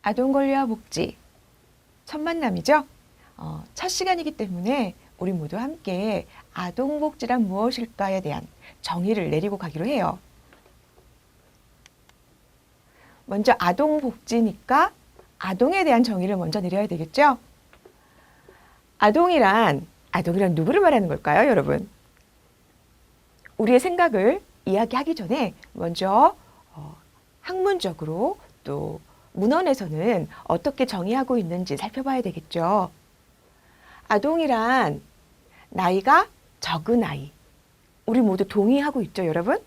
아동권리와 복지 첫 만남이죠. 첫 시간이기 때문에 우리 모두 함께 아동복지란 무엇일까에 대한 정의를 내리고 가기로 해요. 먼저 아동복지니까 아동에 대한 정의를 먼저 내려야 되겠죠. 아동이란 누구를 말하는 걸까요, 여러분? 우리의 생각을 이야기하기 전에 먼저 학문적으로 또 문헌에서는 어떻게 정의하고 있는지 살펴봐야 되겠죠. 아동이란 나이가 적은 아이. 우리 모두 동의하고 있죠, 여러분?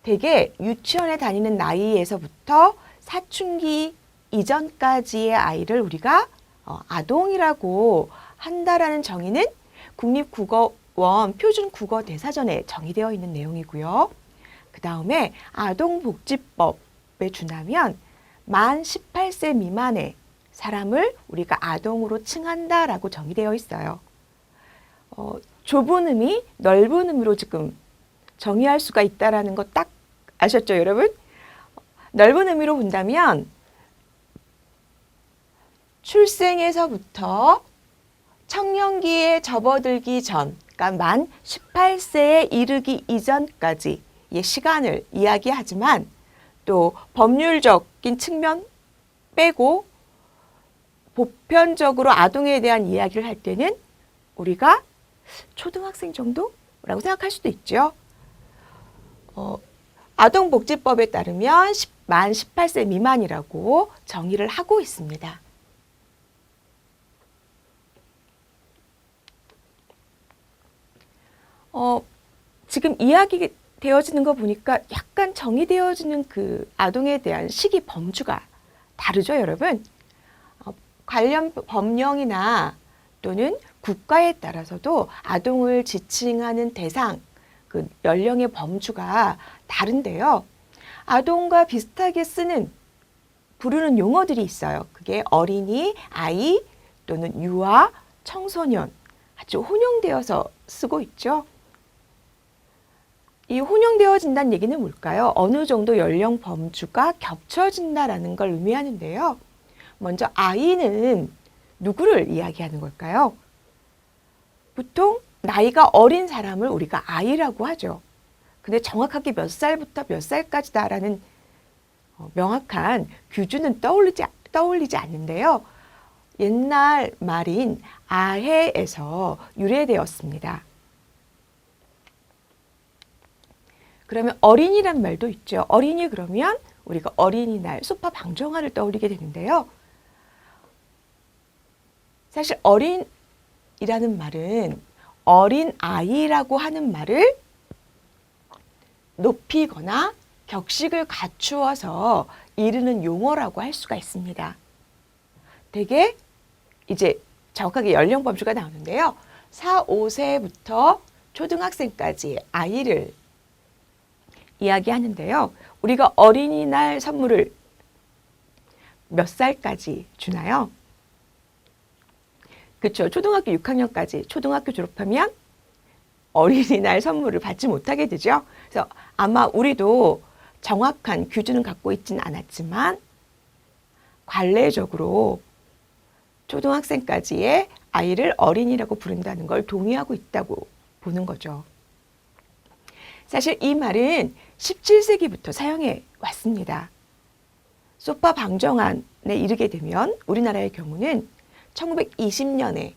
대개 유치원에 다니는 나이에서부터 사춘기 이전까지의 아이를 우리가 아동이라고 한다라는 정의는 국립국어원 표준국어대사전에 정의되어 있는 내용이고요. 그 다음에 아동복지법에 준하면 만 18세 미만의 사람을 우리가 아동으로 칭한다라고 정의되어 있어요. 좁은 의미, 넓은 의미로 지금 정의할 수가 있다라는 거 딱 아셨죠, 여러분? 넓은 의미로 본다면 출생에서부터 청년기에 접어들기 전, 그러니까 만 18세에 이르기 이전까지의 시간을 이야기하지만 또 법률적인 측면 빼고 보편적으로 아동에 대한 이야기를 할 때는 우리가 초등학생 정도라고 생각할 수도 있죠. 아동복지법에 따르면 만 18세 미만이라고 정의를 하고 있습니다. 지금 이야기 되어지는 거 보니까 약간 정의되어지는 그 아동에 대한 시기 범주가 다르죠, 여러분? 관련 법령이나 또는 국가에 따라서도 아동을 지칭하는 대상, 그 연령의 범주가 다른데요. 아동과 비슷하게 부르는 용어들이 있어요. 그게 어린이, 아이 또는 유아, 청소년 아주 혼용되어서 쓰고 있죠. 이 혼용되어진다는 얘기는 뭘까요? 어느 정도 연령 범주가 겹쳐진다라는 걸 의미하는데요. 먼저 아이는 누구를 이야기하는 걸까요? 보통 나이가 어린 사람을 우리가 아이라고 하죠. 근데 정확하게 몇 살부터 몇 살까지다라는 명확한 기준은 떠올리지 않는데요. 옛날 말인 아해에서 유래되었습니다. 그러면 어린이란 말도 있죠. 어린이 그러면 우리가 어린이날, 소파 방정환을 떠올리게 되는데요. 사실 어린이라는 말은 어린 아이라고 하는 말을 높이거나 격식을 갖추어서 이르는 용어라고 할 수가 있습니다. 대개 이제 정확하게 연령 범주가 나오는데요. 4, 5세부터 초등학생까지의 아이를 이야기하는데요. 우리가 어린이날 선물을 몇 살까지 주나요? 그렇죠. 초등학교 6학년까지 초등학교 졸업하면 어린이날 선물을 받지 못하게 되죠. 그래서 아마 우리도 정확한 기준은 갖고 있지는 않았지만 관례적으로 초등학생까지의 아이를 어린이라고 부른다는 걸 동의하고 있다고 보는 거죠. 사실 이 말은 17세기부터 사용해 왔습니다. 소파 방정환에 이르게 되면 우리나라의 경우는 1920년에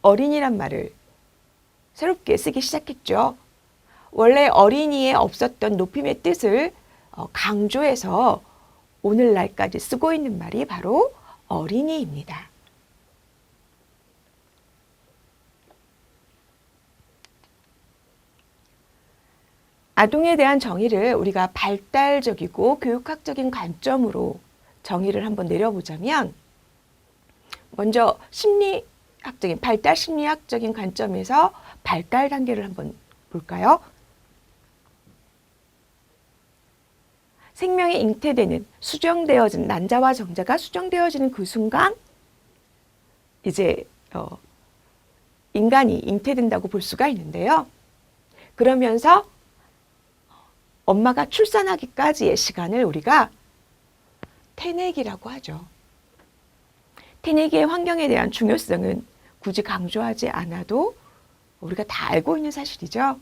어린이란 말을 새롭게 쓰기 시작했죠. 원래 어린이에 없었던 높임의 뜻을 강조해서 오늘날까지 쓰고 있는 말이 바로 어린이입니다. 아동에 대한 정의를 우리가 발달적이고 교육학적인 관점으로 정의를 한번 내려보자면 먼저 발달 심리학적인 관점에서 발달 단계를 한번 볼까요? 생명이 잉태되는, 수정되어진, 난자와 정자가 수정되어지는 그 순간 이제 인간이 잉태된다고 볼 수가 있는데요. 그러면서 엄마가 출산하기까지의 시간을 우리가 태내기라고 하죠. 태내기의 환경에 대한 중요성은 굳이 강조하지 않아도 우리가 다 알고 있는 사실이죠.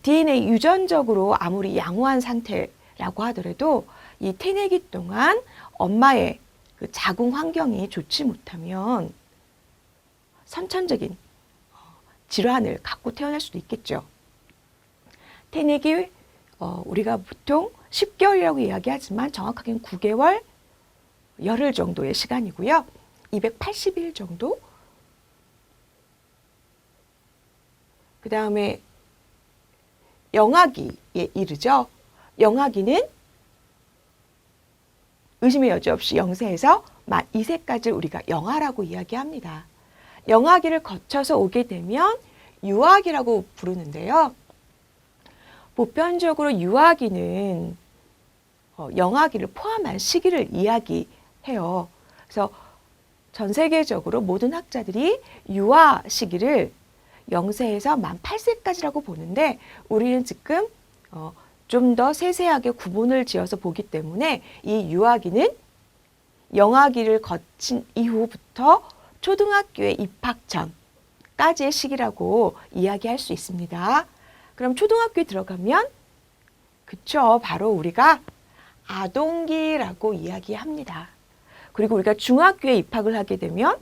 DNA 유전적으로 아무리 양호한 상태라고 하더라도 이 태내기 동안 엄마의 그 자궁 환경이 좋지 못하면 선천적인 질환을 갖고 태어날 수도 있겠죠. 태내기 우리가 보통 10개월이라고 이야기하지만 정확하게는 9개월, 열흘 정도의 시간이고요. 280일 정도. 그 다음에 영아기에 이르죠. 영아기는 의심의 여지 없이 0세에서 만 2세까지 우리가 영아라고 이야기합니다. 영아기를 거쳐서 오게 되면 유아기라고 부르는데요. 보편적으로 유아기는 영아기를 포함한 시기를 이야기해요. 그래서 전 세계적으로 모든 학자들이 유아 시기를 0세에서 만 8세까지라고 보는데 우리는 지금 좀 더 세세하게 구분을 지어서 보기 때문에 이 유아기는 영아기를 거친 이후부터 초등학교에 입학 전까지의 시기라고 이야기할 수 있습니다. 그럼 초등학교에 들어가면 그쵸, 바로 우리가 아동기라고 이야기합니다. 그리고 우리가 중학교에 입학을 하게 되면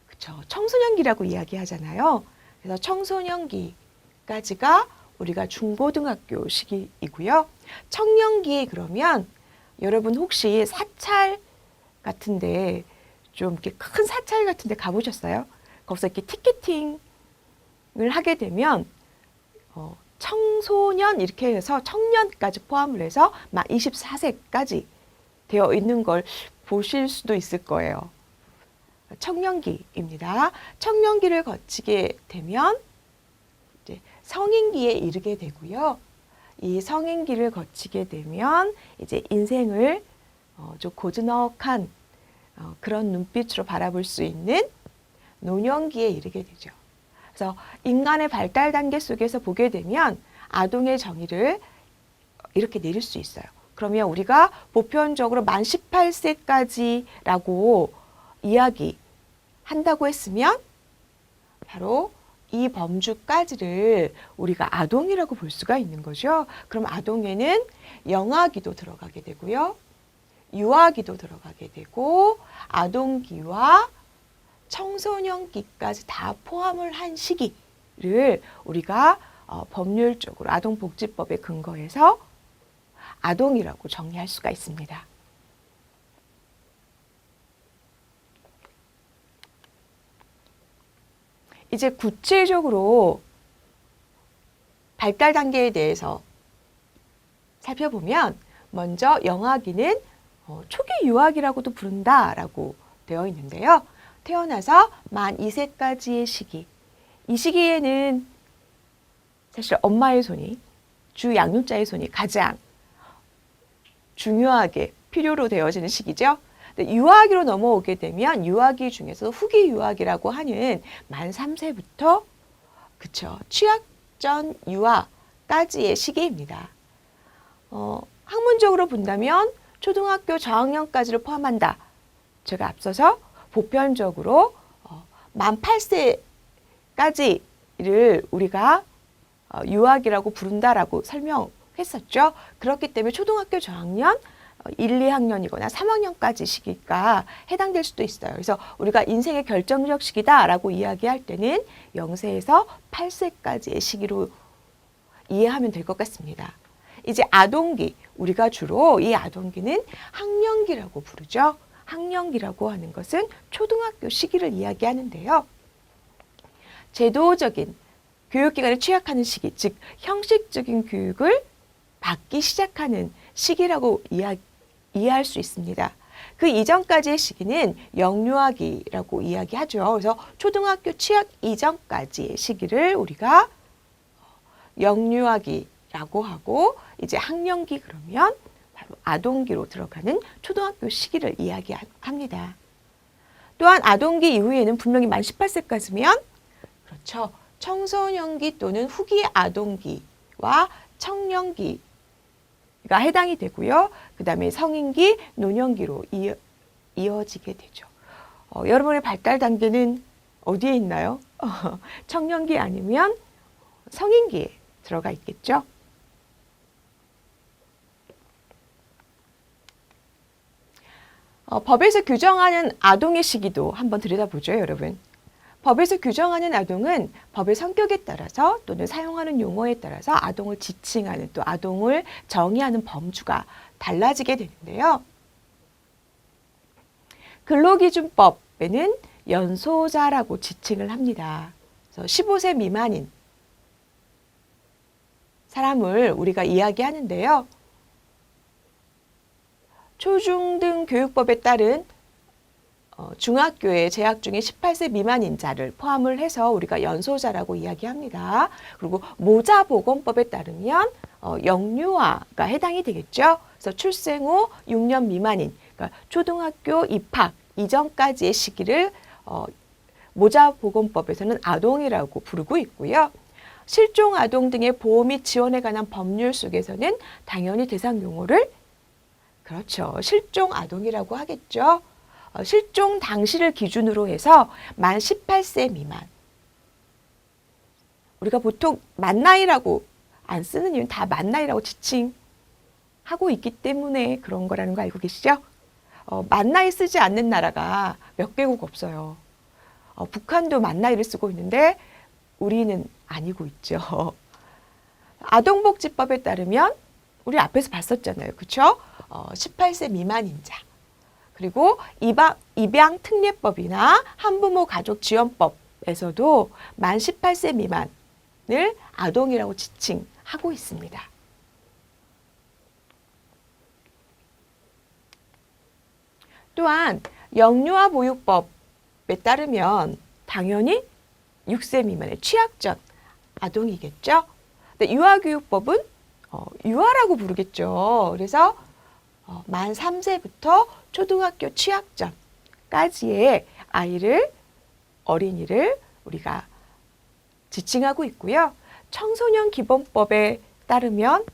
그쵸, 청소년기라고 이야기하잖아요. 그래서 청소년기까지가 우리가 중고등학교 시기이고요. 청년기 그러면 여러분 혹시 사찰 같은데 좀 이렇게 큰 사찰 같은데 가보셨어요? 거기서 이렇게 티켓팅을 하게 되면 청소년 이렇게 해서 청년까지 포함을 해서 만 24세까지 되어 있는 걸 보실 수도 있을 거예요. 청년기입니다. 청년기를 거치게 되면 이제 성인기에 이르게 되고요. 이 성인기를 거치게 되면 이제 인생을 좀 고즈넉한 그런 눈빛으로 바라볼 수 있는 노년기에 이르게 되죠. 그래서 인간의 발달 단계 속에서 보게 되면 아동의 정의를 이렇게 내릴 수 있어요. 그러면 우리가 보편적으로 만 18세까지라고 이야기한다고 했으면 바로 이 범주까지를 우리가 아동이라고 볼 수가 있는 거죠. 그럼 아동에는 영아기도 들어가게 되고요. 유아기도 들어가게 되고 아동기와 청소년기까지 다 포함을 한 시기를 우리가 법률적으로 아동복지법에 근거해서 아동이라고 정의할 수가 있습니다. 이제 구체적으로 발달 단계에 대해서 살펴보면 먼저 영아기는 초기 유아기라고도 부른다라고 되어 있는데요. 태어나서 만 2세까지의 시기. 이 시기에는 사실 엄마의 손이, 주 양육자의 손이 가장 중요하게 필요로 되어지는 시기죠. 유아기로 넘어오게 되면 유아기 중에서 후기 유아기라고 하는 만 3세부터 그쵸, 취학 전 유아까지의 시기입니다. 학문적으로 본다면 초등학교 저학년까지를 포함한다. 제가 앞서서 보편적으로 만 8세까지를 우리가 유아기라고 부른다라고 설명했었죠. 그렇기 때문에 초등학교 저학년 1, 2학년이거나 3학년까지 시기가 해당될 수도 있어요. 그래서 우리가 인생의 결정적 시기다라고 이야기할 때는 0세에서 8세까지의 시기로 이해하면 될 것 같습니다. 이제 아동기, 우리가 주로 이 아동기는 학년기라고 부르죠. 학년기라고 하는 것은 초등학교 시기를 이야기하는데요. 제도적인 교육기관에 취약하는 시기, 즉 형식적인 교육을 받기 시작하는 시기라고 이해할 수 있습니다. 그 이전까지의 시기는 영유아기라고 이야기하죠. 그래서 초등학교 취학 이전까지의 시기를 우리가 영유아기라고 하고 이제 학년기 그러면 바로 아동기로 들어가는 초등학교 시기를 이야기합니다. 또한 아동기 이후에는 분명히 만 18세까지면 그렇죠. 청소년기 또는 후기 아동기와 청년기를 해당이 되고요. 그 다음에 성인기, 노년기로 이어지게 되죠. 여러분의 발달 단계는 어디에 있나요? 청년기 아니면 성인기에 들어가 있겠죠. 법에서 규정하는 아동의 시기도 한번 들여다보죠, 여러분. 법에서 규정하는 아동은 법의 성격에 따라서 또는 사용하는 용어에 따라서 아동을 지칭하는 또 아동을 정의하는 범주가 달라지게 되는데요. 근로기준법에는 연소자라고 지칭을 합니다. 그래서 15세 미만인 사람을 우리가 이야기하는데요. 초중등 교육법에 따른 중학교에 재학 중인 18세 미만인 자를 포함을 해서 우리가 연소자라고 이야기합니다. 그리고 모자보건법에 따르면 영유아가 해당이 되겠죠. 그래서 출생 후 6년 미만인, 그러니까 초등학교 입학 이전까지의 시기를 모자보건법에서는 아동이라고 부르고 있고요. 실종 아동 등의 보호 및 지원에 관한 법률 속에서는 당연히 대상 용어를 그렇죠. 실종 아동이라고 하겠죠. 실종 당시를 기준으로 해서 만 18세 미만. 우리가 보통 만 나이라고 안 쓰는 이유는 다 만 나이라고 지칭하고 있기 때문에 그런 거라는 거 알고 계시죠? 만 나이 쓰지 않는 나라가 몇 개국 없어요. 북한도 만 나이를 쓰고 있는데 우리는 아니고 있죠. 아동복지법에 따르면 우리 앞에서 봤었잖아요. 그렇죠? 18세 미만인 자. 그리고 입양특례법이나 한부모 가족지원법에서도 만 18세 미만을 아동이라고 지칭하고 있습니다. 또한 영유아 보육법에 따르면 당연히 6세 미만의 취약전 아동이겠죠. 근데 유아교육법은 유아라고 부르겠죠. 그래서 만 3세부터 초등학교 취약전까지의 어린이를 우리가 지칭하고 있고요. 청소년 기본법에 따르면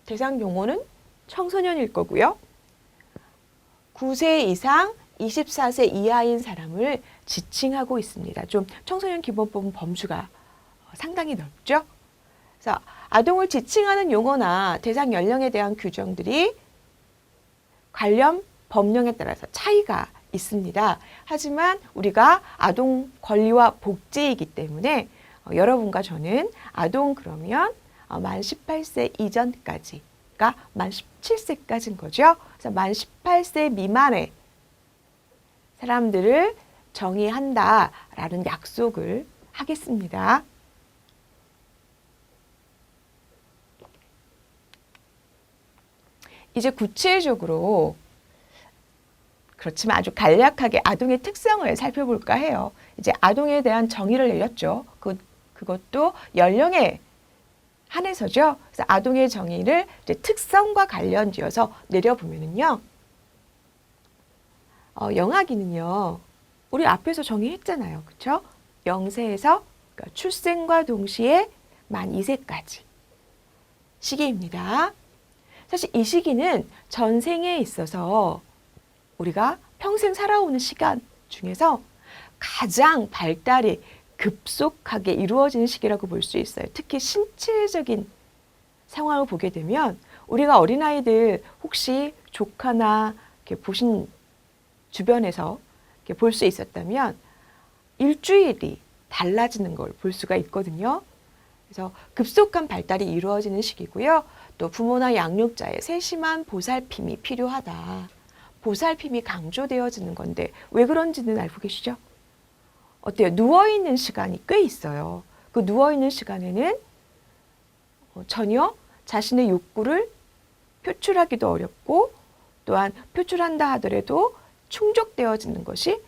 대상 용어는 청소년일 거고요. 9세 이상 24세 이하인 사람을 지칭하고 있습니다. 좀 청소년 기본법은 범주가 상당히 넓죠. 그래서 아동을 지칭하는 용어나 대상 연령에 대한 규정들이 관련 법령에 따라서 차이가 있습니다. 하지만 우리가 아동 권리와 복지이기 때문에 여러분과 저는 아동 그러면 만 18세 이전까지가 만 17세까지인 거죠. 그래서 만 18세 미만의 사람들을 정의한다라는 약속을 하겠습니다. 이제 구체적으로 그렇지만 아주 간략하게 아동의 특성을 살펴볼까 해요. 이제 아동에 대한 정의를 내렸죠. 그것도 연령에 한해서죠. 그래서 아동의 정의를 이제 특성과 관련지어서 내려보면은요. 영아기는요. 우리 앞에서 정의했잖아요. 그렇죠? 0세에서 그러니까 출생과 동시에 만 2세까지 시기입니다. 사실 이 시기는 전생에 있어서 우리가 평생 살아오는 시간 중에서 가장 발달이 급속하게 이루어지는 시기라고 볼 수 있어요. 특히 신체적인 상황을 보게 되면 우리가 어린아이들 혹시 조카나 이렇게 보신 주변에서 이렇게 볼 수 있었다면 일주일이 달라지는 걸 볼 수가 있거든요. 그래서 급속한 발달이 이루어지는 시기고요. 또 부모나 양육자의 세심한 보살핌이 필요하다. 보살핌이 강조되어지는 건데 왜 그런지는 알고 계시죠? 어때요? 누워있는 시간이 꽤 있어요. 그 누워있는 시간에는 전혀 자신의 욕구를 표출하기도 어렵고 또한 표출한다 하더라도 충족되어지는 것이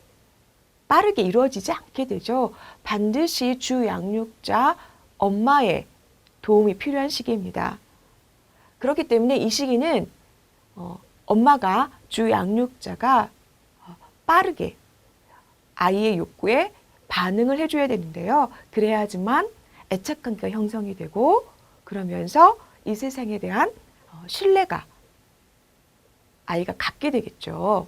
빠르게 이루어지지 않게 되죠. 반드시 주 양육자 엄마의 도움이 필요한 시기입니다. 그렇기 때문에 이 시기는 엄마가 주 양육자가 빠르게 아이의 욕구에 반응을 해줘야 되는데요. 그래야지만 애착관계가 형성이 되고 그러면서 이 세상에 대한 신뢰가 아이가 갖게 되겠죠.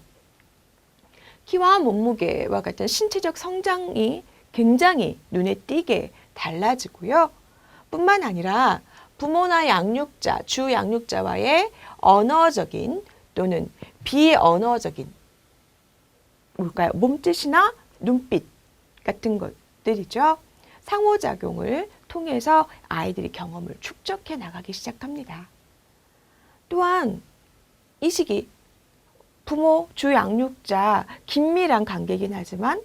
키와 몸무게와 같은 신체적 성장이 굉장히 눈에 띄게 달라지고요. 뿐만 아니라 부모나 양육자, 주 양육자와의 언어적인 또는 비언어적인 뭘까요? 몸짓이나 눈빛 같은 것들이죠. 상호작용을 통해서 아이들이 경험을 축적해 나가기 시작합니다. 또한 이 시기 부모, 주 양육자 긴밀한 관계이긴 하지만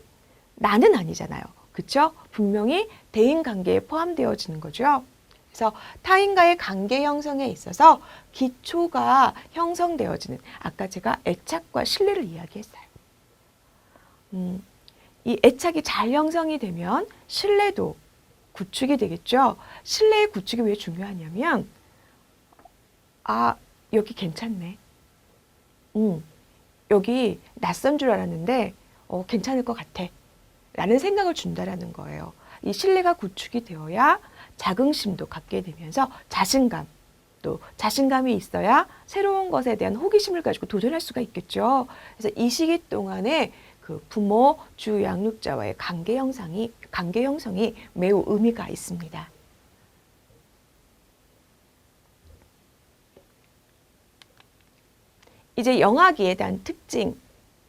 나는 아니잖아요. 그렇죠? 분명히 대인 관계에 포함되어지는 거죠. 그래서 타인과의 관계 형성에 있어서 기초가 형성되어지는 아까 제가 애착과 신뢰를 이야기했어요. 이 애착이 잘 형성이 되면 신뢰도 구축이 되겠죠. 신뢰의 구축이 왜 중요하냐면 여기 괜찮네. 여기 낯선 줄 알았는데 괜찮을 것 같아. 라는 생각을 준다라는 거예요. 이 신뢰가 구축이 되어야 자긍심도 갖게 되면서 자신감, 또 자신감이 있어야 새로운 것에 대한 호기심을 가지고 도전할 수가 있겠죠. 그래서 이 시기 동안에 그 부모, 주 양육자와의 관계 형성이 매우 의미가 있습니다. 이제 영아기에 대한 특징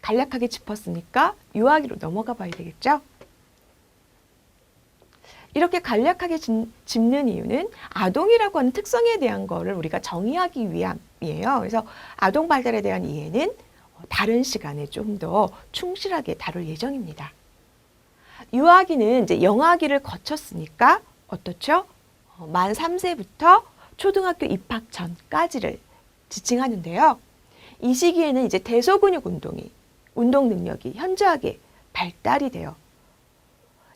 간략하게 짚었으니까 유아기로 넘어가 봐야 되겠죠? 이렇게 간략하게 짚는 이유는 아동이라고 하는 특성에 대한 거를 우리가 정의하기 위함이에요. 그래서 아동 발달에 대한 이해는 다른 시간에 좀 더 충실하게 다룰 예정입니다. 유아기는 이제 영아기를 거쳤으니까 어떻죠? 만 3세부터 초등학교 입학 전까지를 지칭하는데요. 이 시기에는 이제 대소근육 운동 능력이 현저하게 발달이 돼요.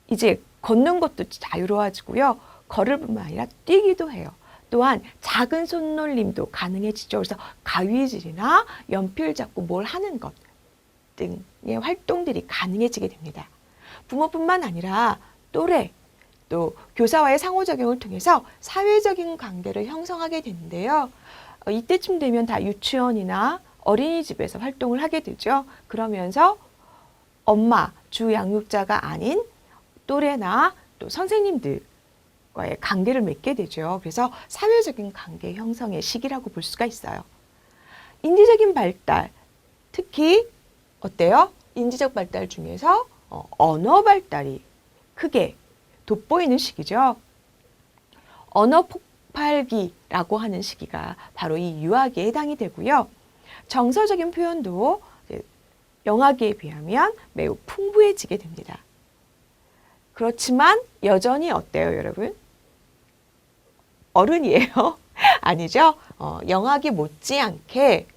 이제 걷는 것도 자유로워지고요. 걸을 뿐만 아니라 뛰기도 해요. 또한 작은 손놀림도 가능해지죠. 그래서 가위질이나 연필 잡고 뭘 하는 것 등의 활동들이 가능해지게 됩니다. 부모뿐만 아니라 또래, 또 교사와의 상호작용을 통해서 사회적인 관계를 형성하게 되는데요. 이때쯤 되면 다 유치원이나 어린이집에서 활동을 하게 되죠. 그러면서 엄마, 주 양육자가 아닌 또래나 또 선생님들과의 관계를 맺게 되죠. 그래서 사회적인 관계 형성의 시기라고 볼 수가 있어요. 인지적인 발달, 특히 어때요? 인지적 발달 중에서 언어 발달이 크게 돋보이는 시기죠. 언어 폭발기라고 하는 시기가 바로 이 유아기에 해당이 되고요. 정서적인 표현도 영아기에 비하면 매우 풍부해지게 됩니다. 그렇지만 여전히 어때요, 여러분? 어른이에요? 아니죠? 영아기 못지않게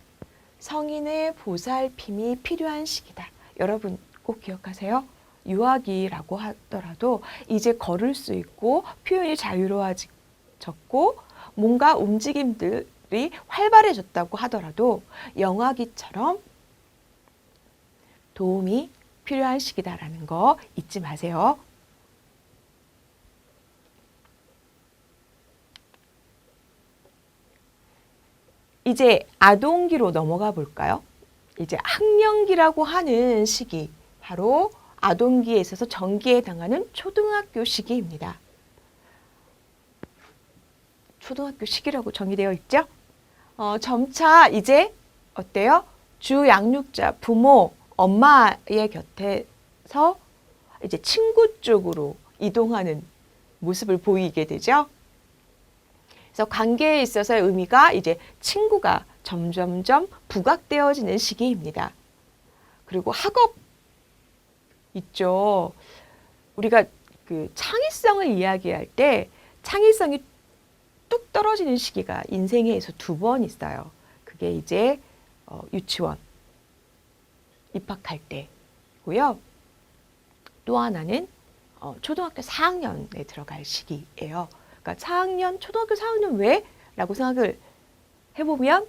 성인의 보살핌이 필요한 시기다. 여러분 꼭 기억하세요. 유아기라고 하더라도 이제 걸을 수 있고 표현이 자유로워졌고 뭔가 움직임들이 활발해졌다고 하더라도 영아기처럼 도움이 필요한 시기다라는 거 잊지 마세요. 이제 아동기로 넘어가 볼까요? 이제 학령기라고 하는 시기, 바로 아동기에 있어서 전기에 해당하는 초등학교 시기입니다. 초등학교 시기라고 정의되어 있죠? 점차 이제 어때요? 주 양육자, 부모, 엄마의 곁에서 이제 친구 쪽으로 이동하는 모습을 보이게 되죠. 그래서 관계에 있어서의 의미가 이제 친구가 점점점 부각되어지는 시기입니다. 그리고 학업 있죠. 우리가 그 창의성을 이야기할 때 창의성이 뚝 떨어지는 시기가 인생에서 2번 있어요. 그게 이제 유치원 입학할 때고요. 또 하나는 초등학교 4학년에 들어갈 시기예요. 그러니까 초등학교 4학년 왜? 라고 생각을 해보면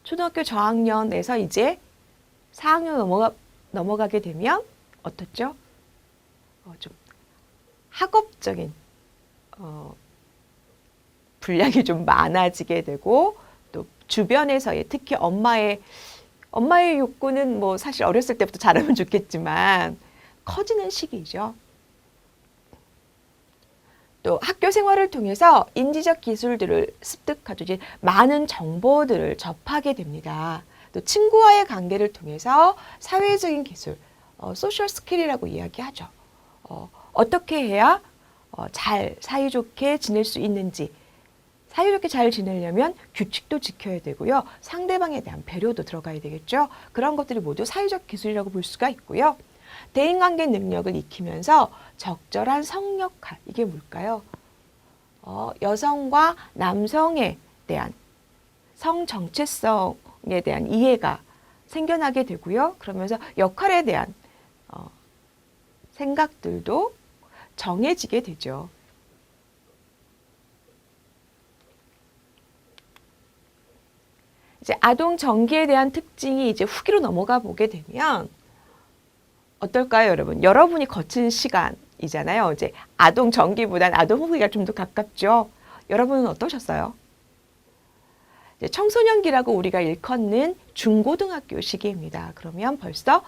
초등학교 저학년에서 이제 4학년 넘어가게 되면 어떻죠? 좀 학업적인 분량이 좀 많아지게 되고 주변에서의 특히 엄마의 욕구는 뭐 사실 어렸을 때부터 자라면 좋겠지만 커지는 시기죠. 또 학교 생활을 통해서 인지적 기술들을 습득하죠. 이제 많은 정보들을 접하게 됩니다. 또 친구와의 관계를 통해서 사회적인 기술, 소셜 스킬이라고 이야기하죠. 어떻게 해야 잘 사이좋게 지낼 수 있는지, 사이좋게 잘 지내려면 규칙도 지켜야 되고요. 상대방에 대한 배려도 들어가야 되겠죠. 그런 것들이 모두 사회적 기술이라고 볼 수가 있고요. 대인관계 능력을 익히면서 적절한 성역할, 이게 뭘까요? 여성과 남성에 대한 성 정체성에 대한 이해가 생겨나게 되고요. 그러면서 역할에 대한 생각들도 정해지게 되죠. 이제 아동 정기에 대한 특징이 이제 후기로 넘어가 보게 되면 어떨까요, 여러분? 여러분이 거친 시간이잖아요. 이제 아동 정기보다는 아동 후기가 좀 더 가깝죠. 여러분은 어떠셨어요? 이제 청소년기라고 우리가 일컫는 중고등학교 시기입니다. 그러면 벌써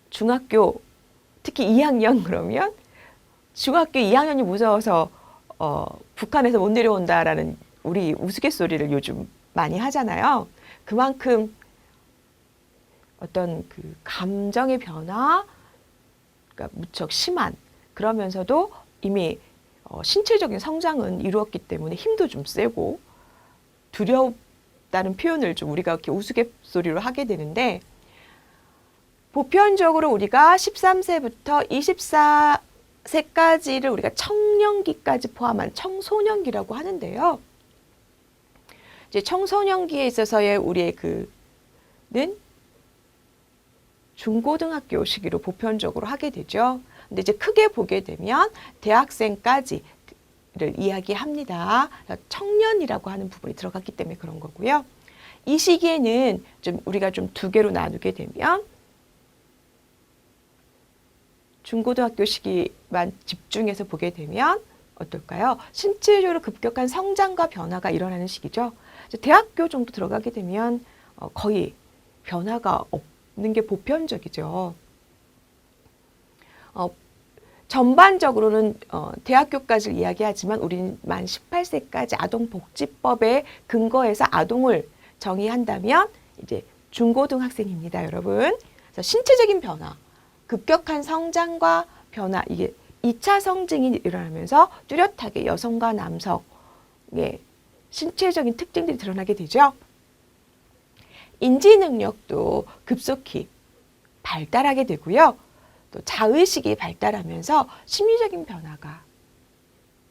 중학교, 특히 2학년 그러면 중학교 2학년이 무서워서 북한에서 못 내려온다라는 우리 우스갯소리를 요즘 많이 하잖아요. 그만큼 어떤 그 감정의 변화가 무척 심한, 그러면서도 이미 신체적인 성장은 이루었기 때문에 힘도 좀 세고 두렵다는 표현을 좀 우리가 이렇게 우스갯소리로 하게 되는데, 보편적으로 우리가 13세부터 24세까지를 우리가 청년기까지 포함한 청소년기라고 하는데요. 이제 청소년기에 있어서의 우리의 그는 중고등학교 시기로 보편적으로 하게 되죠. 근데 이제 크게 보게 되면 대학생까지를 이야기합니다. 청년이라고 하는 부분이 들어갔기 때문에 그런 거고요. 이 시기에는 좀 우리가 좀 두 개로 나누게 되면 중고등학교 시기만 집중해서 보게 되면 어떨까요? 신체적으로 급격한 성장과 변화가 일어나는 시기죠. 대학교 정도 들어가게 되면 거의 변화가 없는 게 보편적이죠. 전반적으로는 대학교까지 이야기하지만 우리는 만 18세까지 아동복지법에 근거해서 아동을 정의한다면 이제 중고등학생입니다, 여러분. 그래서 신체적인 변화, 급격한 성장과 변화, 이게 2차 성징이 일어나면서 뚜렷하게 여성과 남성의 신체적인 특징들이 드러나게 되죠. 인지 능력도 급속히 발달하게 되고요. 또 자의식이 발달하면서 심리적인 변화가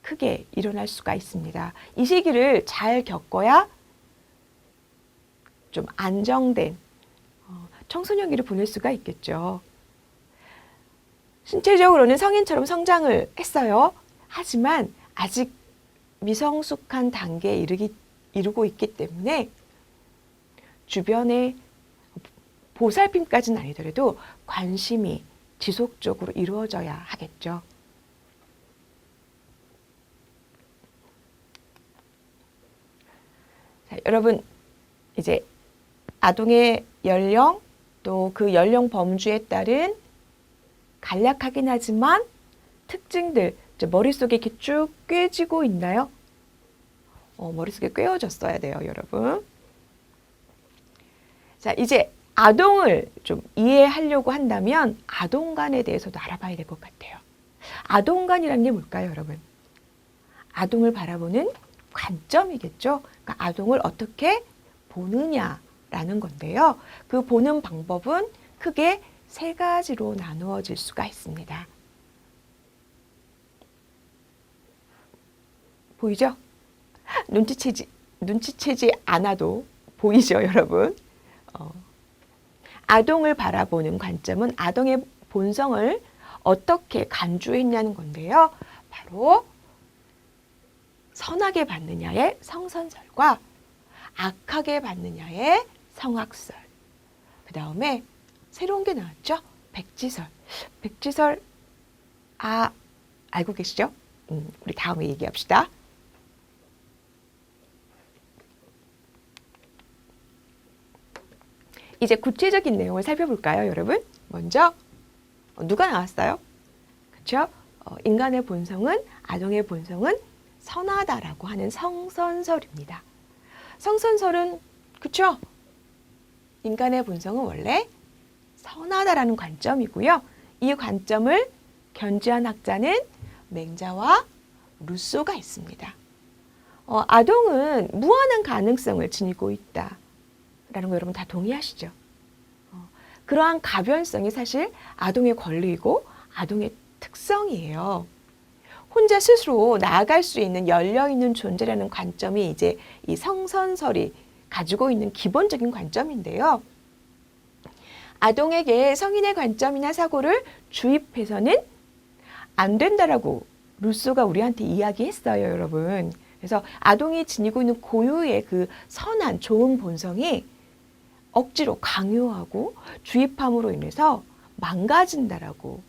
크게 일어날 수가 있습니다. 이 시기를 잘 겪어야 좀 안정된 청소년기를 보낼 수가 있겠죠. 신체적으로는 성인처럼 성장을 했어요. 하지만 아직 미성숙한 단계에 이르고 있기 때문에 주변의 보살핌까지는 아니더라도 관심이 지속적으로 이루어져야 하겠죠. 자, 여러분, 이제 아동의 연령, 또 그 연령 범주에 따른 간략하긴 하지만 특징들, 머릿속에 이렇게 쭉 꿰지고 있나요? 머릿속에 꿰어졌어야 돼요, 여러분. 자, 이제 아동을 좀 이해하려고 한다면 아동관에 대해서도 알아봐야 될 것 같아요. 아동관이라는 게 뭘까요, 여러분? 아동을 바라보는 관점이겠죠. 그러니까 아동을 어떻게 보느냐라는 건데요. 그 보는 방법은 크게 세 가지로 나누어질 수가 있습니다. 보이죠? 눈치채지 않아도 보이죠, 여러분? 아동을 바라보는 관점은 아동의 본성을 어떻게 간주했냐는 건데요. 바로 선하게 받느냐의 성선설과 악하게 받느냐의 성악설. 그 다음에 새로운 게 나왔죠? 백지설. 백지설, 알고 계시죠? 우리 다음에 얘기합시다. 이제 구체적인 내용을 살펴볼까요, 여러분? 먼저 누가 나왔어요? 그렇죠? 인간의 본성은, 아동의 본성은 선하다라고 하는 성선설입니다. 성선설은 그렇죠? 인간의 본성은 원래 선하다라는 관점이고요. 이 관점을 견지한 학자는 맹자와 루소가 있습니다. 아동은 무한한 가능성을 지니고 있다라는 거 여러분 다 동의하시죠? 그러한 가변성이 사실 아동의 권리이고 아동의 특성이에요. 혼자 스스로 나아갈 수 있는 열려있는 존재라는 관점이 이제 이 성선설이 가지고 있는 기본적인 관점인데요. 아동에게 성인의 관점이나 사고를 주입해서는 안 된다라고 루소가 우리한테 이야기했어요, 여러분. 그래서 아동이 지니고 있는 고유의 그 선한 좋은 본성이 억지로 강요하고 주입함으로 인해서 망가진다라고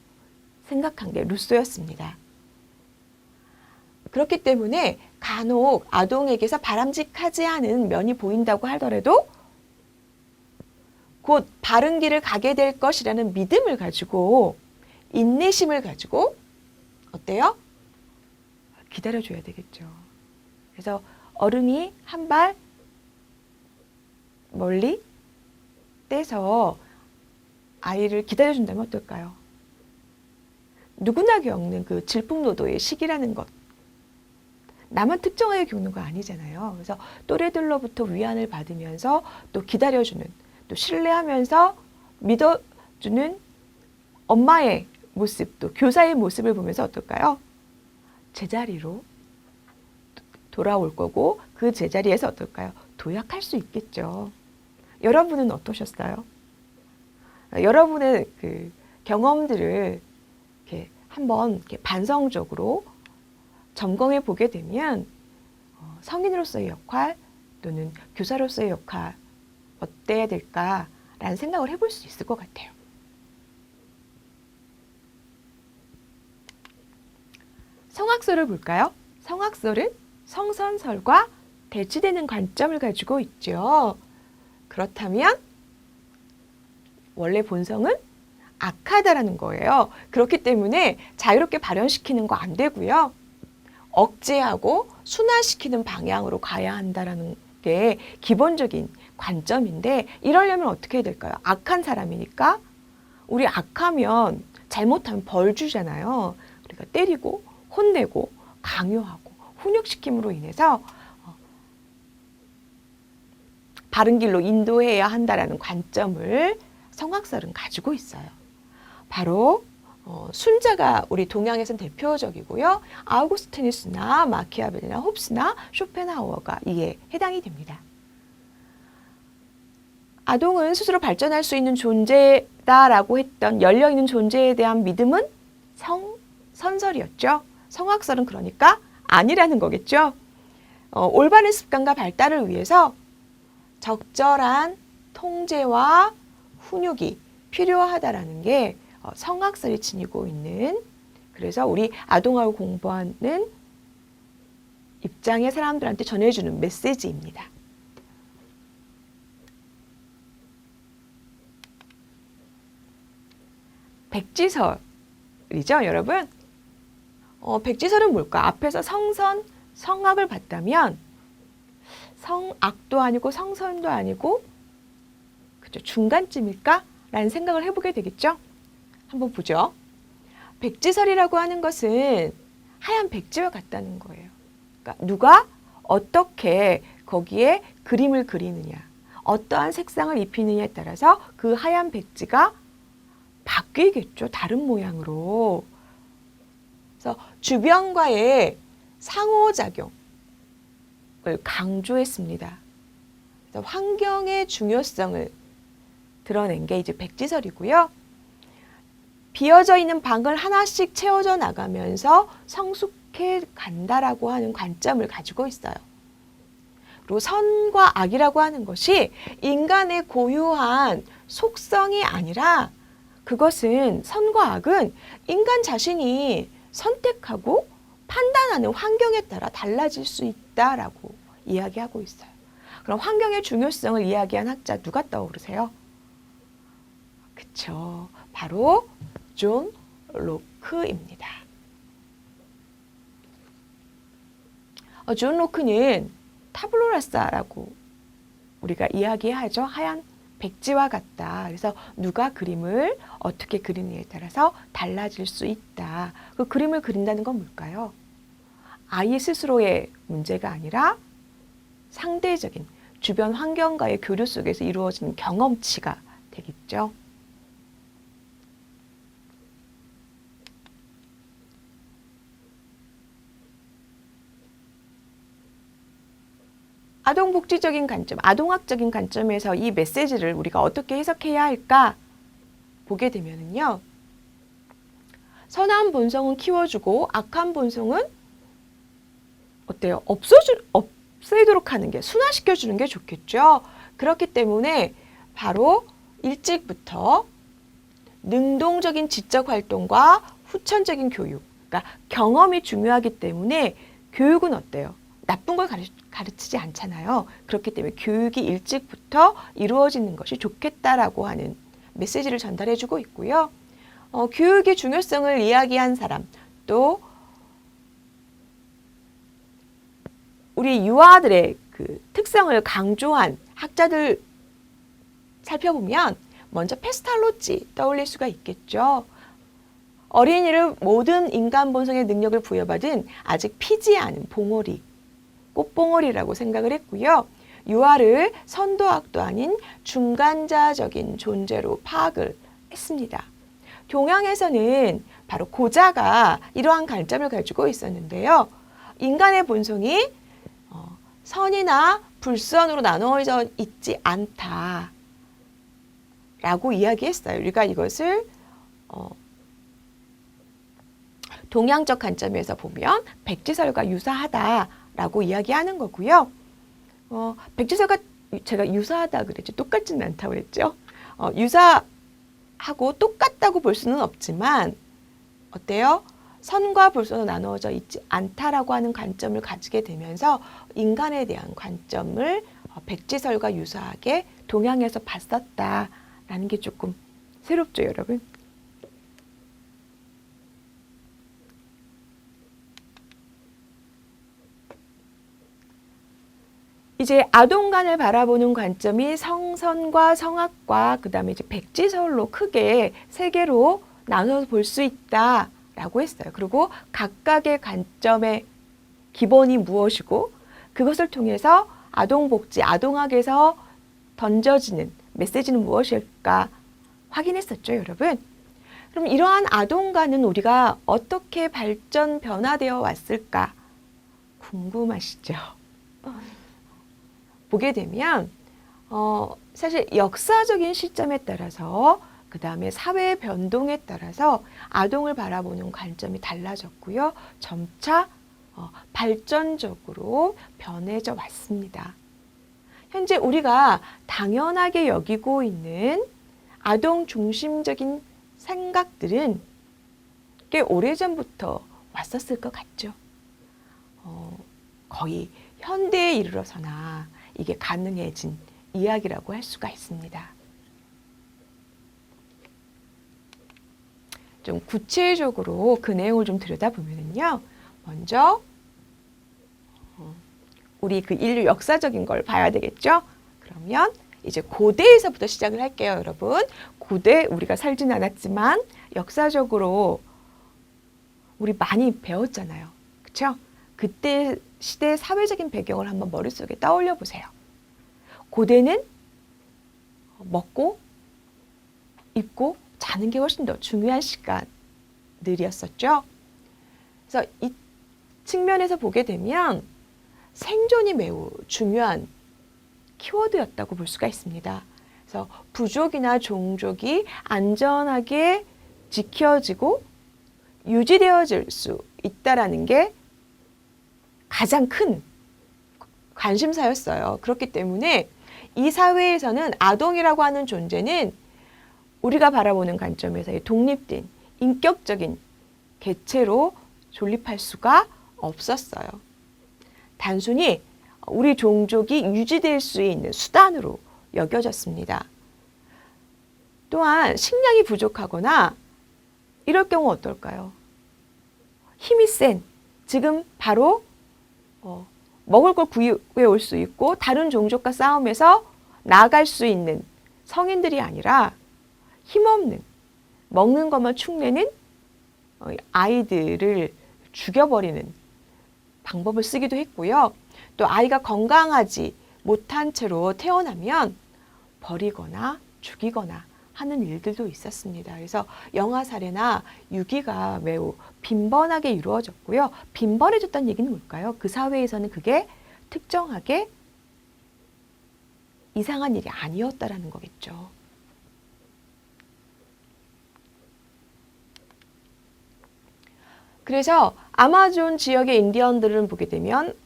생각한 게 루소였습니다. 그렇기 때문에 간혹 아동에게서 바람직하지 않은 면이 보인다고 하더라도 곧 바른 길을 가게 될 것이라는 믿음을 가지고 인내심을 가지고 어때요? 기다려줘야 되겠죠. 그래서 어른이 한 발 멀리 떼서 아이를 기다려준다면 어떨까요? 누구나 겪는 그 질풍노도의 시기라는 것. 나만 특정하게 겪는 거 아니잖아요. 그래서 또래들로부터 위안을 받으면서 또 기다려주는, 또 신뢰하면서 믿어주는 엄마의 모습, 또 교사의 모습을 보면서 어떨까요? 제자리로 돌아올 거고 그 제자리에서 어떨까요? 도약할 수 있겠죠. 여러분은 어떠셨어요? 여러분의 그 경험들을 이렇게 한번 이렇게 반성적으로 점검해 보게 되면 성인으로서의 역할 또는 교사로서의 역할 어때야 될까라는 생각을 해볼 수 있을 것 같아요. 성악설을 볼까요? 성악설은 성선설과 대치되는 관점을 가지고 있죠. 그렇다면 원래 본성은 악하다라는 거예요. 그렇기 때문에 자유롭게 발현시키는 거 안 되고요. 억제하고 순화시키는 방향으로 가야 한다라는 게 기본적인 관점인데 이러려면 어떻게 해야 될까요? 악한 사람이니까 우리 악하면 잘못하면 벌 주잖아요. 우리가 때리고 혼내고 강요하고 훈육시킴으로 인해서 바른 길로 인도해야 한다라는 관점을 성악설은 가지고 있어요. 바로 순자가 우리 동양에서는 대표적이고요. 아우구스티누스나 마키아벨리나 홉스나 쇼펜하우어가 이에 해당이 됩니다. 아동은 스스로 발전할 수 있는 존재다라고 했던 열려있는 존재에 대한 믿음은 선설이었죠. 성악설은 그러니까 아니라는 거겠죠. 올바른 습관과 발달을 위해서 적절한 통제와 훈육이 필요하다라는 게 성악설이 지니고 있는, 그래서 우리 아동하고 공부하는 입장의 사람들한테 전해주는 메시지입니다. 백지설이죠, 여러분? 백지설은 뭘까? 앞에서 성선, 성악을 봤다면 성악도 아니고 성선도 아니고 그죠? 중간쯤일까? 라는 생각을 해보게 되겠죠? 한번 보죠. 백지설이라고 하는 것은 하얀 백지와 같다는 거예요. 그러니까 누가 어떻게 거기에 그림을 그리느냐, 어떠한 색상을 입히느냐에 따라서 그 하얀 백지가 바뀌겠죠. 다른 모양으로. 그래서 주변과의 상호작용을 강조했습니다. 그래서 환경의 중요성을 드러낸 게 이제 백지설이고요. 비어져 있는 방을 하나씩 채워져 나가면서 성숙해 간다라고 하는 관점을 가지고 있어요. 그리고 선과 악이라고 하는 것이 인간의 고유한 속성이 아니라 그것은 선과 악은 인간 자신이 선택하고 판단하는 환경에 따라 달라질 수 있다라고 이야기하고 있어요. 그럼 환경의 중요성을 이야기한 학자 누가 떠오르세요? 그쵸. 바로 존 로크입니다. 존 로크는 타블로라사라고 우리가 이야기하죠. 하얀 백지와 같다. 그래서 누가 그림을 어떻게 그리느냐에 따라서 달라질 수 있다. 그 그림을 그린다는 건 뭘까요? 아이 스스로의 문제가 아니라 상대적인 주변 환경과의 교류 속에서 이루어지는 경험치가 되겠죠. 아동복지적인 관점, 아동학적인 관점에서 이 메시지를 우리가 어떻게 해석해야 할까 보게 되면은요. 선한 본성은 키워주고 악한 본성은 어때요? 없애도록 하는 게, 순화시켜주는 게 좋겠죠. 그렇기 때문에 바로 일찍부터 능동적인 지적 활동과 후천적인 교육, 그러니까 경험이 중요하기 때문에 교육은 어때요? 나쁜 걸 가르치지 않잖아요. 그렇기 때문에 교육이 일찍부터 이루어지는 것이 좋겠다라고 하는 메시지를 전달해주고 있고요. 교육의 중요성을 이야기한 사람, 또 우리 유아들의 그 특성을 강조한 학자들 살펴보면 먼저 페스탈로치 떠올릴 수가 있겠죠. 어린이를 모든 인간 본성의 능력을 부여받은 아직 피지 않은 봉오리, 꽃봉오리라고 생각을 했고요. 유아를 선도악도 아닌 중간자적인 존재로 파악을 했습니다. 동양에서는 바로 고자가 이러한 관점을 가지고 있었는데요. 인간의 본성이 선이나 불선으로 나누어져 있지 않다라고 이야기했어요. 우리가 이것을 동양적 관점에서 보면 백지설과 유사하다라고 이야기하는 거고요. 백지설과 제가 유사하다 그랬죠. 똑같지는 않다고 그랬죠. 유사하고 똑같다고 볼 수는 없지만 어때요? 선과 불선으로 나누어져 있지 않다라고 하는 관점을 가지게 되면서 인간에 대한 관점을 백지설과 유사하게 동양에서 봤었다라는 게 조금 새롭죠, 여러분? 이제 아동간을 바라보는 관점이 성선과 성악과 그다음에 이제 백지설로 크게 세 개로 나눠서 볼 수 있다라고 했어요. 그리고 각각의 관점의 기본이 무엇이고 그것을 통해서 아동복지, 아동학에서 던져지는 메시지는 무엇일까 확인했었죠, 여러분. 그럼 이러한 아동관은 우리가 어떻게 발전, 변화되어 왔을까 궁금하시죠? 보게 되면 사실 역사적인 시점에 따라서 그 다음에 사회의 변동에 따라서 아동을 바라보는 관점이 달라졌고요. 점차 발전적으로 변해져 왔습니다. 현재 우리가 당연하게 여기고 있는 아동 중심적인 생각들은 꽤 오래전부터 왔었을 것 같죠. 거의 현대에 이르러서나 이게 가능해진 이야기라고 할 수가 있습니다. 좀 구체적으로 그 내용을 좀 들여다보면요. 먼저 우리 그 인류 역사적인 걸 봐야 되겠죠. 그러면 이제 고대에서부터 시작을 할게요, 여러분. 고대 우리가 살진 않았지만 역사적으로 우리 많이 배웠잖아요. 그렇죠? 그때 시대의 사회적인 배경을 한번 머릿속에 떠올려 보세요. 고대는 먹고 입고 자는 게 훨씬 더 중요한 시간들이었었죠. 그래서 이 측면에서 보게 되면 생존이 매우 중요한 키워드였다고 볼 수가 있습니다. 그래서 부족이나 종족이 안전하게 지켜지고 유지되어질 수 있다라는 게 가장 큰 관심사였어요. 그렇기 때문에 이 사회에서는 아동이라고 하는 존재는 우리가 바라보는 관점에서의 독립된 인격적인 개체로 존립할 수가 없었어요. 단순히 우리 종족이 유지될 수 있는 수단으로 여겨졌습니다. 또한 식량이 부족하거나 이럴 경우 어떨까요? 힘이 센, 지금 바로 먹을 걸 구해 올 수 있고 다른 종족과 싸움에서 나아갈 수 있는 성인들이 아니라 힘없는, 먹는 것만 축내는 아이들을 죽여버리는 방법을 쓰기도 했고요. 또 아이가 건강하지 못한 채로 태어나면 버리거나 죽이거나 하는 일들도 있었습니다. 그래서 영아살해나 유기가 매우 빈번하게 이루어졌고요. 빈번해졌다는 얘기는 뭘까요? 그 사회에서는 그게 특정하게 이상한 일이 아니었다라는 거겠죠. 그래서 아마존 지역의 인디언들을 보게 되면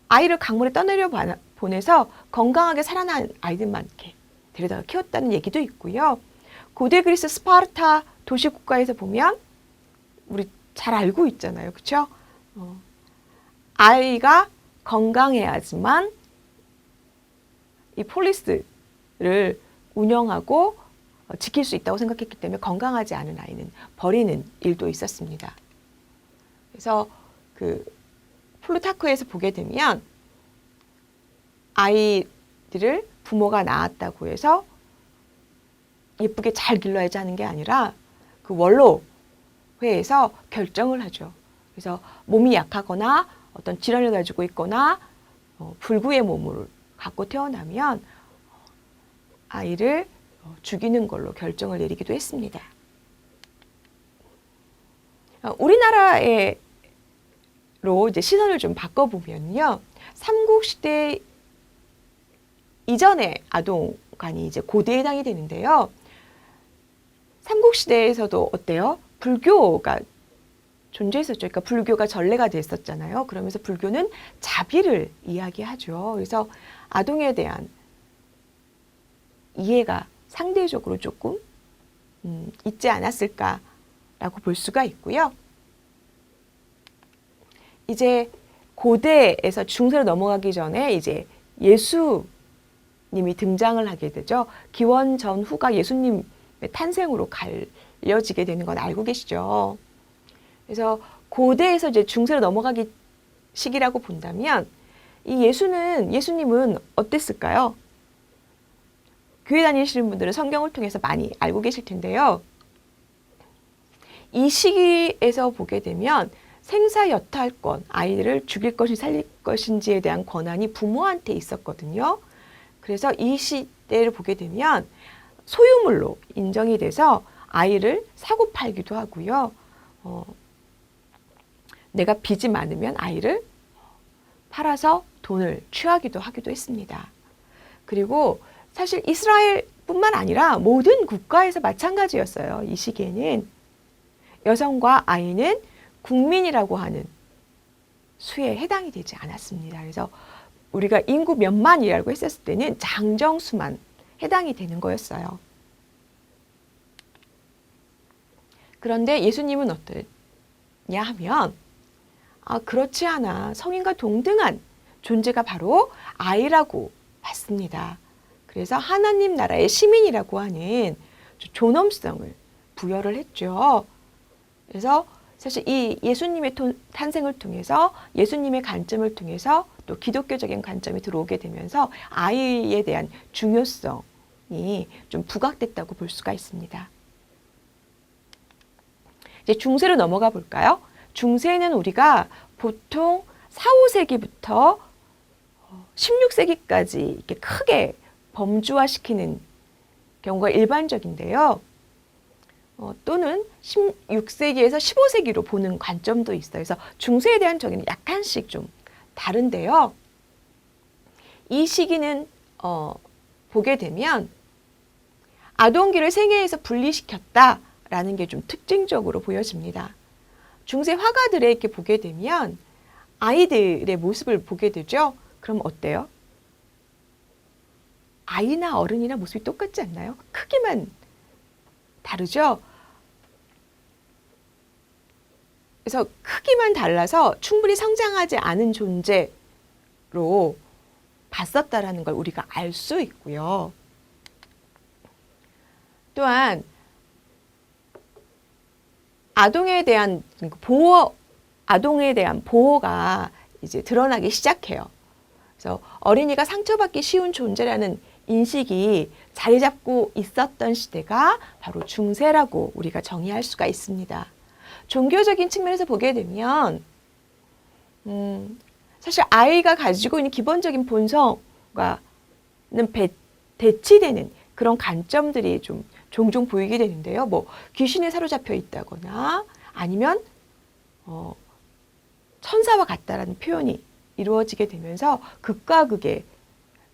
아이를 강물에 떠내려 보내서 건강하게 살아난 아이들만 이렇게 데려다가 키웠다는 얘기도 있고요. 고대 그리스 스파르타 도시국가에서 보면 우리 잘 알고 있잖아요. 그렇죠? 아이가 건강해야지만 이 폴리스를 운영하고 지킬 수 있다고 생각했기 때문에 건강하지 않은 아이는 버리는 일도 있었습니다. 그래서 그 플루타크에서 보게 되면 아이들을 부모가 낳았다고 해서 예쁘게 잘 길러야지 하는 게 아니라 그 원로회에서 결정을 하죠. 그래서 몸이 약하거나 어떤 질환을 가지고 있거나 불구의 몸을 갖고 태어나면 아이를 죽이는 걸로 결정을 내리기도 했습니다. 우리나라로 이제 시선을 좀 바꿔보면요. 삼국시대 이전의 아동관이 이제 고대에 해당이 되는데요. 삼국시대에서도 어때요? 불교가 존재했었죠. 그러니까 불교가 전례가 됐었잖아요. 그러면서 불교는 자비를 이야기하죠. 그래서 아동에 대한 이해가 상대적으로 조금 있지 않았을까라고 볼 수가 있고요. 이제 고대에서 중세로 넘어가기 전에 이제 예수님이 등장을 하게 되죠. 기원 전후가 예수님의 탄생으로 갈려지게 되는 건 알고 계시죠. 그래서 고대에서 이제 중세로 넘어가기 시기라고 본다면 이 예수님은 어땠을까요? 교회 다니시는 분들은 성경을 통해서 많이 알고 계실 텐데요. 이 시기에서 보게 되면 생사여탈권, 아이들을 죽일 것이 살릴 것인지에 대한 권한이 부모한테 있었거든요. 그래서 이 시대를 보게 되면 소유물로 인정이 돼서 아이를 사고 팔기도 하고요. 내가 빚이 많으면 아이를 팔아서 돈을 취하기도 하기도 했습니다. 그리고 사실 이스라엘뿐만 아니라 모든 국가에서 마찬가지였어요. 이 시기에는 여성과 아이는 국민이라고 하는 수에 해당이 되지 않았습니다. 그래서 우리가 인구 몇만이라고 했었을 때는 장정수만 해당이 되는 거였어요. 그런데 예수님은 어떠냐 하면 그렇지 않아. 성인과 동등한 존재가 바로 아이라고 봤습니다. 그래서 하나님 나라의 시민이라고 하는 존엄성을 부여를 했죠. 그래서 사실 이 예수님의 탄생을 통해서 예수님의 관점을 통해서 또 기독교적인 관점이 들어오게 되면서 아이에 대한 중요성이 좀 부각됐다고 볼 수가 있습니다. 이제 중세로 넘어가 볼까요? 중세는 우리가 보통 4, 5세기부터 16세기까지 이렇게 크게 범주화시키는 경우가 일반적인데요. 또는 16세기에서 15세기로 보는 관점도 있어요. 그래서 중세에 대한 정의는 약간씩 좀 다른데요. 이 시기는 보게 되면 아동기를 생애에서 분리시켰다라는 게 좀 특징적으로 보여집니다. 중세 화가들에 이렇게 보게 되면 아이들의 모습을 보게 되죠. 그럼 어때요? 아이나 어른이나 모습이 똑같지 않나요? 크기만 다르죠? 그래서 크기만 달라서 충분히 성장하지 않은 존재로 봤었다라는 걸 우리가 알 수 있고요. 또한 아동에 대한 보호가 이제 드러나기 시작해요. 그래서 어린이가 상처받기 쉬운 존재라는 인식이 자리 잡고 있었던 시대가 바로 중세라고 우리가 정의할 수가 있습니다. 종교적인 측면에서 보게 되면 사실 아이가 가지고 있는 기본적인 본성과는 대치되는 그런 관점들이 좀 종종 보이게 되는데요. 뭐 귀신에 사로잡혀 있다거나 아니면 천사와 같다라는 표현이 이루어지게 되면서 극과 극의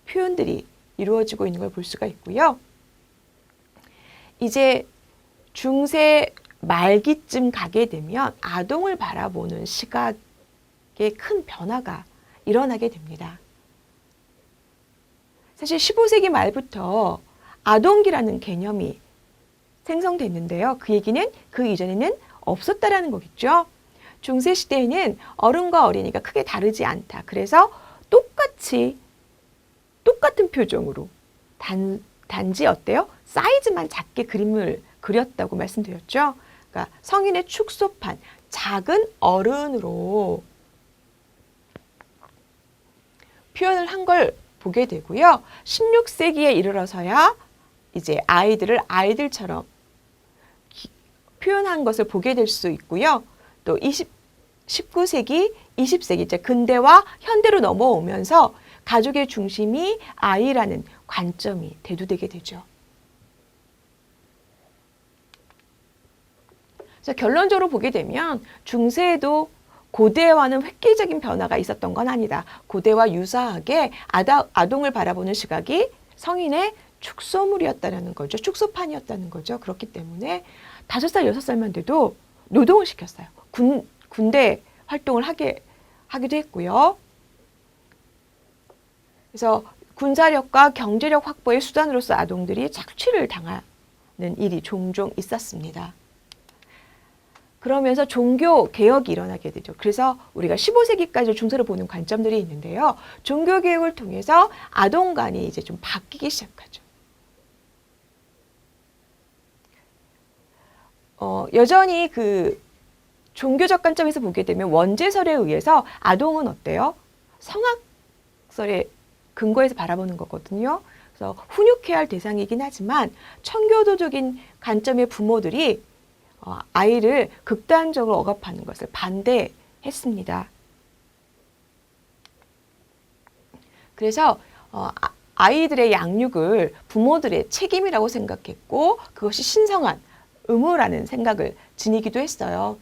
표현들이 이루어지고 있는 걸 볼 수가 있고요. 이제 중세 말기쯤 가게 되면 아동을 바라보는 시각에 큰 변화가 일어나게 됩니다. 사실 15세기 말부터 아동기라는 개념이 생성됐는데요. 그 얘기는 그 이전에는 없었다라는 거겠죠. 중세시대에는 어른과 어린이가 크게 다르지 않다. 그래서 똑같은 표정으로 단지 어때요? 사이즈만 작게 그림을 그렸다고 말씀드렸죠. 그러니까 성인의 축소판, 작은 어른으로 표현을 한 걸 보게 되고요. 16세기에 이르러서야 이제 아이들을 아이들처럼 표현한 것을 보게 될 수 있고요. 또 19세기, 20세기 이제 근대와 현대로 넘어오면서 가족의 중심이 아이라는 관점이 대두되게 되죠. 그래서 결론적으로 보게 되면 중세에도 고대와는 획기적인 변화가 있었던 건 아니다. 고대와 유사하게 아동을 바라보는 시각이 성인의 축소물이었다는 거죠. 축소판이었다는 거죠. 그렇기 때문에 5살, 6살만 돼도 노동을 시켰어요. 군대 활동을 하기도 했고요. 그래서 군사력과 경제력 확보의 수단으로서 아동들이 착취를 당하는 일이 종종 있었습니다. 그러면서 종교 개혁이 일어나게 되죠. 그래서 우리가 15세기까지 중세로 보는 관점들이 있는데요. 종교 개혁을 통해서 아동관이 이제 좀 바뀌기 시작하죠. 여전히 그 종교적 관점에서 보게 되면 원죄설에 의해서 아동은 어때요? 성악설의 근거에서 바라보는 거거든요. 그래서 훈육해야 할 대상이긴 하지만 청교도적인 관점의 부모들이 아이를 극단적으로 억압하는 것을 반대했습니다. 그래서 아이들의 양육을 부모들의 책임이라고 생각했고 그것이 신성한 의무라는 생각을 지니기도 했어요.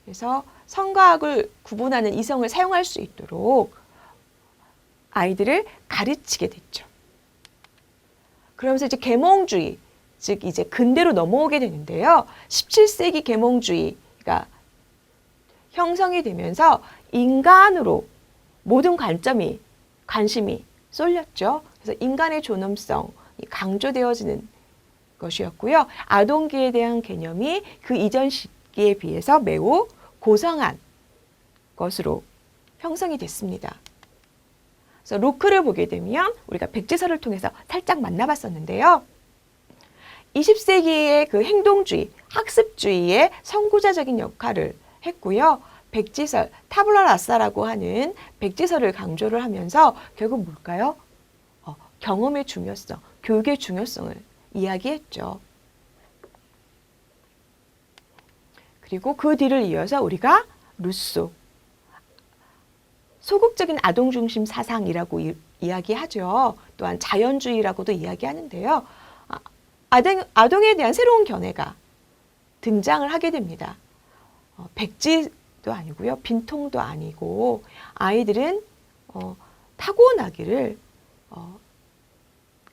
그래서 성과 악을 구분하는 이성을 사용할 수 있도록 아이들을 가르치게 됐죠. 그러면서 이제 계몽주의, 즉 이제 근대로 넘어오게 되는데요. 17세기 계몽주의가 형성이 되면서 인간으로 모든 관심이 쏠렸죠. 그래서 인간의 존엄성이 강조되어지는 것이었고요. 아동기에 대한 개념이 그 이전 시기에 비해서 매우 고상한 것으로 형성이 됐습니다. 그래서 로크를 보게 되면 우리가 백지설을 통해서 살짝 만나봤었는데요. 20세기의 그 행동주의, 학습주의의 선구자적인 역할을 했고요. 백지설, 타블라 라사라고 하는 백지설을 강조를 하면서 결국 뭘까요? 경험의 중요성, 교육의 중요성을 이야기했죠. 그리고 그 뒤를 이어서 우리가 루소, 소극적인 아동중심 사상이라고 이야기하죠. 또한 자연주의라고도 이야기하는데요. 아동에 대한 새로운 견해가 등장을 하게 됩니다. 백지도 아니고요. 빈통도 아니고 아이들은 타고나기를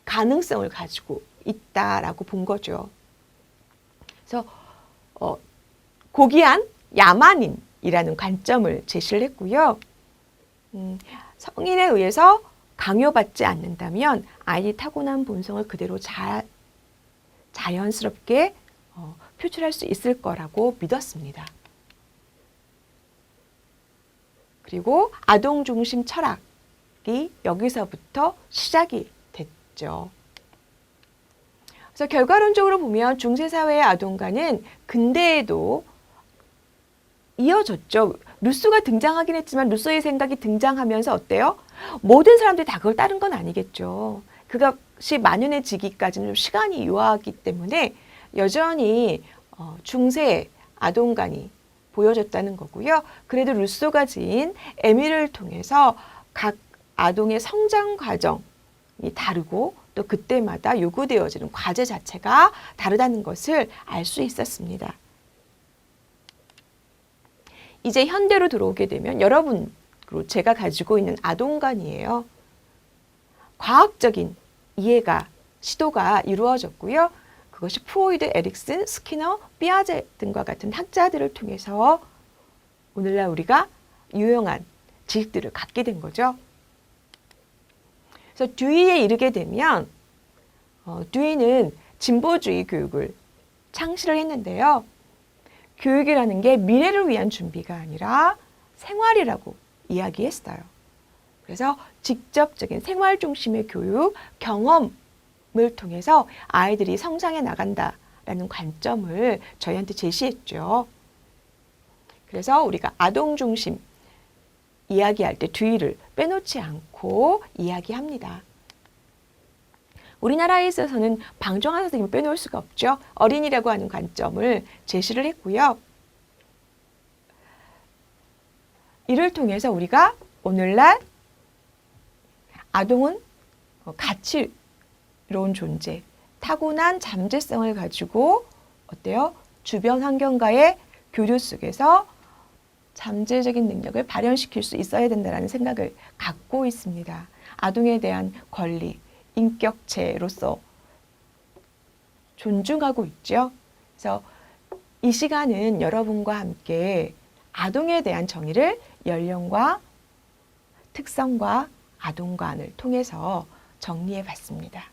가능성을 가지고 있다라고 본 거죠. 그래서 고귀한 야만인이라는 관점을 제시를 했고요. 성인에 의해서 강요받지 않는다면 아이의 타고난 본성을 그대로 자연스럽게 표출할 수 있을 거라고 믿었습니다. 그리고 아동 중심 철학이 여기서부터 시작이 됐죠. 그래서 결과론적으로 보면 중세사회의 아동관은 근대에도 이어졌죠. 루소가 등장하긴 했지만 루소의 생각이 등장하면서 어때요? 모든 사람들이 다 그걸 따른 건 아니겠죠. 그것이 만연해지기까지는 좀 시간이 요하기 때문에 여전히 중세 아동관이 보여졌다는 거고요. 그래도 루소가 지은 에밀을 통해서 각 아동의 성장 과정이 다르고 또 그때마다 요구되어지는 과제 자체가 다르다는 것을 알 수 있었습니다. 이제 현대로 들어오게 되면 여러분, 제가 가지고 있는 아동관이에요. 과학적인 이해가, 시도가 이루어졌고요. 그것이 프로이드, 에릭슨, 스키너, 피아제 등과 같은 학자들을 통해서 오늘날 우리가 유용한 지식들을 갖게 된 거죠. 그래서 듀이에 이르게 되면 듀이는 진보주의 교육을 창시를 했는데요. 교육이라는 게 미래를 위한 준비가 아니라 생활이라고 이야기했어요. 그래서 직접적인 생활 중심의 교육, 경험을 통해서 아이들이 성장해 나간다라는 관점을 저희한테 제시했죠. 그래서 우리가 아동 중심 이야기할 때 듀이를 빼놓지 않고 이야기합니다. 우리나라에 있어서는 방정환 선생님을 빼놓을 수가 없죠. 어린이라고 하는 관점을 제시를 했고요. 이를 통해서 우리가 오늘날 아동은 가치로운 존재, 타고난 잠재성을 가지고 어때요? 주변 환경과의 교류 속에서 잠재적인 능력을 발현시킬 수 있어야 된다는 생각을 갖고 있습니다. 아동에 대한 권리, 인격체로서 존중하고 있죠. 그래서 이 시간은 여러분과 함께 아동에 대한 정의를 연령과 특성과 아동관을 통해서 정리해 봤습니다.